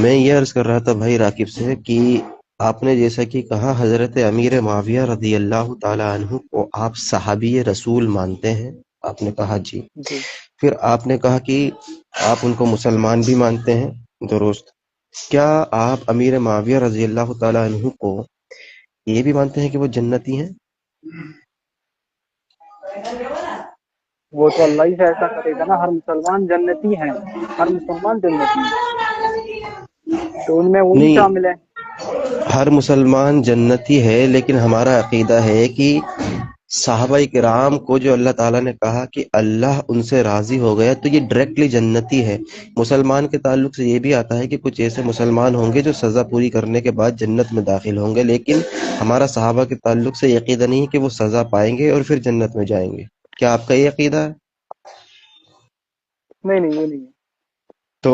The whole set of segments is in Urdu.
میں یہ عرض کر رہا تھا بھائی راکب سے کہ آپ نے جیسا کہ کہا حضرت امیر معاویہ رضی اللہ تعالی عنہ کو آپ صحابی رسول مانتے ہیں، آپ نے کہا جی. جی پھر آپ نے کہا کہ آپ ان کو مسلمان بھی مانتے ہیں، درست. کیا آپ امیر معاویہ رضی اللہ تعالی عنہ کو یہ بھی مانتے ہیں کہ وہ جنتی ہیں؟ وہ تو اللہ ہی فیصلہ کرے گا نا. ہر مسلمان جنتی ہیں، ہر مسلمان جنتی ہیں، تو ان میں وہ بھی نہیں، شامل ہے. ہر مسلمان جنتی ہے، لیکن ہمارا عقیدہ ہے کہ صحابہ کرام کو جو اللہ تعالیٰ نے کہا کہ اللہ ان سے راضی ہو گیا، تو یہ ڈائریکٹلی جنتی ہے. مسلمان کے تعلق سے یہ بھی آتا ہے کہ کچھ ایسے مسلمان ہوں گے جو سزا پوری کرنے کے بعد جنت میں داخل ہوں گے، لیکن ہمارا صحابہ کے تعلق سے یہ عقیدہ نہیں ہے کہ وہ سزا پائیں گے اور پھر جنت میں جائیں گے. کیا آپ کا یہ عقیدہ ہے؟ نہیں یہ نہیں ہے. تو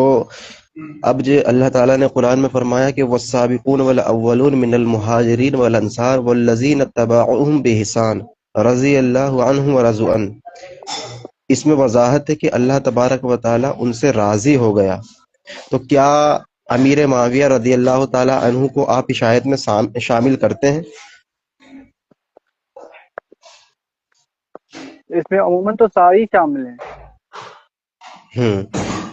اب جو اللہ تعالیٰ نے قرآن میں فرمایا کہ والسابقون والاولون من المہاجرین والانصار والذین اتبعوہم بإحسان رضی اللہ عنہم ورضوا عنہ، اس میں وضاحت ہے کہ اللہ تبارک و تعالیٰ ان سے راضی ہو گیا. تو کیا امیر معاویہ رضی اللہ تعالیٰ عنہ کو آپ عشایت میں شامل کرتے ہیں؟ اس میں عموماً تو سارے ہی شامل ہیں.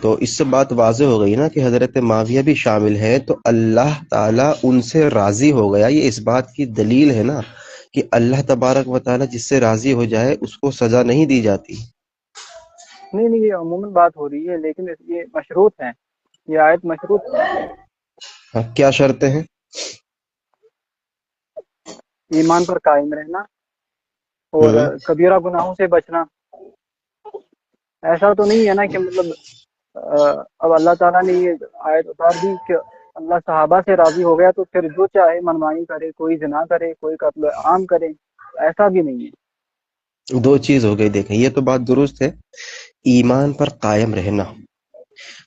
تو اس سے بات واضح ہو گئی نا کہ حضرت معاویہ بھی شامل ہے، تو اللہ تعالیٰ ان سے راضی ہو گیا. یہ اس بات کی دلیل ہے نا کہ اللہ تبارک و تعالیٰ جس سے راضی ہو جائے اس کو سزا نہیں دی جاتی. نہیں یہ عموماً بات ہو رہی ہے، لیکن یہ مشروط ہے، یہ آیت مشروط ہے. ہاں، کیا شرطیں ہیں؟ ایمان پر قائم رہنا اور ہوں کبیرہ گناہوں سے بچنا. ایسا تو نہیں ہے نا کہ مطلب اب اللہ تعالیٰ نے یہ آیت اتار دی کہ اللہ صحابہ سے راضی ہو گیا تو پھر جو چاہے منمانی کرے، کوئی زنا کرے، کوئی قتل عام کرے. ایسا بھی نہیں ہے. دو چیز ہو گئی. دیکھیں، یہ تو بات درست ہے، ایمان پر قائم رہنا.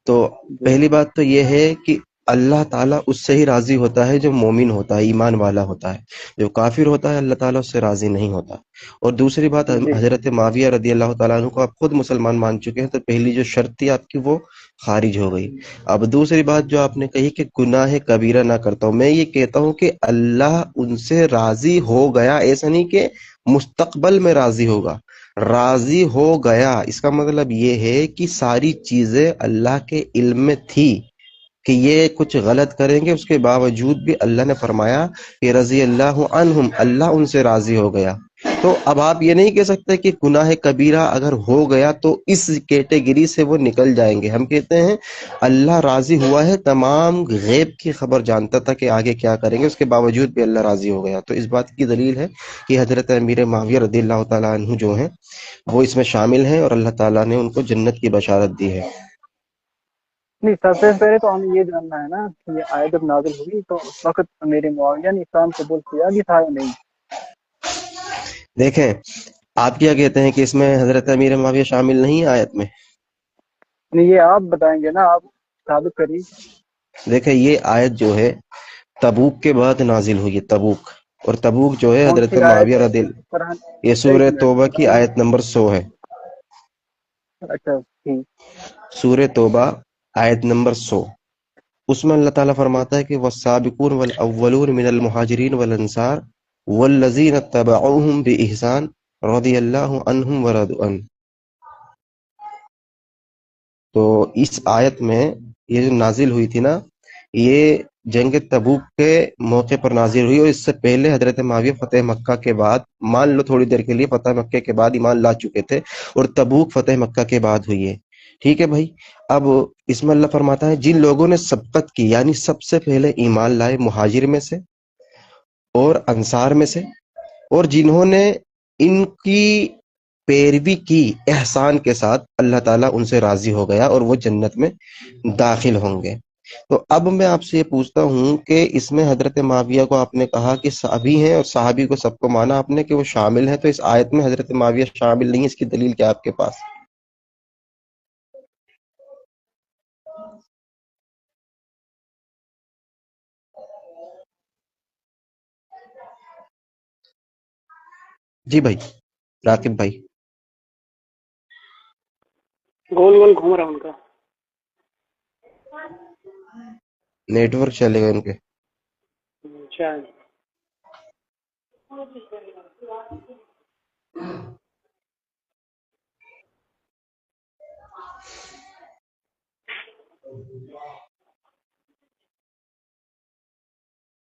تو جی پہلی بات تو یہ ہے کہ اللہ تعالیٰ اس سے ہی راضی ہوتا ہے جو مومن ہوتا ہے، ایمان والا ہوتا ہے. جو کافر ہوتا ہے اللہ تعالیٰ اس سے راضی نہیں ہوتا. اور دوسری بات، جی حضرت معاویہ رضی اللہ تعالیٰ عنہ کو آپ خود مسلمان مان چکے ہیں، تو پہلی جو شرط تھی آپ کی وہ خارج ہو گئی. اب دوسری بات جو آپ نے کہی کہ گناہ کبیرہ نہ کرتا ہوں، میں یہ کہتا ہوں کہ اللہ ان سے راضی ہو گیا، ایسا نہیں کہ مستقبل میں راضی ہوگا، راضی ہو گیا. اس کا مطلب یہ ہے کہ ساری چیزیں اللہ کے علم میں تھی کہ یہ کچھ غلط کریں گے، اس کے باوجود بھی اللہ نے فرمایا کہ رضی اللہ عنہم، اللہ ان سے راضی ہو گیا. تو اب آپ یہ نہیں کہہ سکتے کہ گناہ کبیرہ اگر ہو گیا تو اس کیٹیگری سے وہ نکل جائیں گے. ہم کہتے ہیں اللہ راضی ہوا ہے، تمام غیب کی خبر جانتا تھا کہ آگے کیا کریں گے، اس کے باوجود بھی اللہ راضی ہو گیا. تو اس بات کی دلیل ہے کہ حضرت امیر معاویہ رضی اللہ تعالیٰ عنہ جو ہیں وہ اس میں شامل ہیں اور اللہ تعالیٰ نے ان کو جنت کی بشارت دی ہے. نہیں، سب سے پہلے تو ہمیں یہ جاننا ہے نا کہ یہ آیت جب نازل ہوئی تو اس وقت میرے معاویہ نے اسلام قبول کیا بھی تھا یا نہیں. دیکھیں، آپ کیا کہتے ہیں کہ اس میں حضرت امیر معاویہ شامل نہیں ہے آیت میں؟ نہیں یہ آپ بتائیں گے نا، آپ ثابت کریے. دیکھیں، یہ آیت جو ہے تبوک کے بعد نازل ہوئی ہے. تبوک، اور تبوک جو ہے کون حضرت سی آیت معاویہ ہے؟ رضی، قرآن. یہ ایک سورہ منٹ توبہ کی قرآن. آیت نمبر 100 ہے. اچھا ٹھیک. سورہ توبہ آیت نمبر 100، اس میں اللہ تعالیٰ فرماتا ہے کہ والسابقون والاولون من المہاجرین والانصار والذین اتبعوہم بإحسان رضی اللہ عنہم ورضوا عنہ. تو اس آیت میں یہ جو نازل ہوئی تھی نا، یہ جنگ تبوک کے موقع پر نازل ہوئی، اور اس سے پہلے حضرت معاویہ فتح مکہ کے بعد، مان لو تھوڑی دیر کے لیے فتح مکہ کے بعد ایمان لا چکے تھے، اور تبوک فتح مکہ کے بعد ہوئی ہے. ٹھیک ہے بھائی. اب اس میں اللہ فرماتا ہے جن لوگوں نے سبقت کی، یعنی سب سے پہلے ایمان لائے مہاجر میں سے اور انصار میں سے، اور جنہوں نے ان کی پیروی کی احسان کے ساتھ، اللہ تعالیٰ ان سے راضی ہو گیا اور وہ جنت میں داخل ہوں گے. تو اب میں آپ سے یہ پوچھتا ہوں کہ اس میں حضرت معاویہ کو آپ نے کہا کہ صحابی ہیں، اور صحابی کو سب کو مانا آپ نے کہ وہ شامل ہیں، تو اس آیت میں حضرت معاویہ شامل نہیں ہے، اس کی دلیل کیا آپ کے پاس؟ جی بھائی راکب بھائی. گول گول گھوم رہا ان کا. نیٹ ورک چلے گا ان کے. اچھا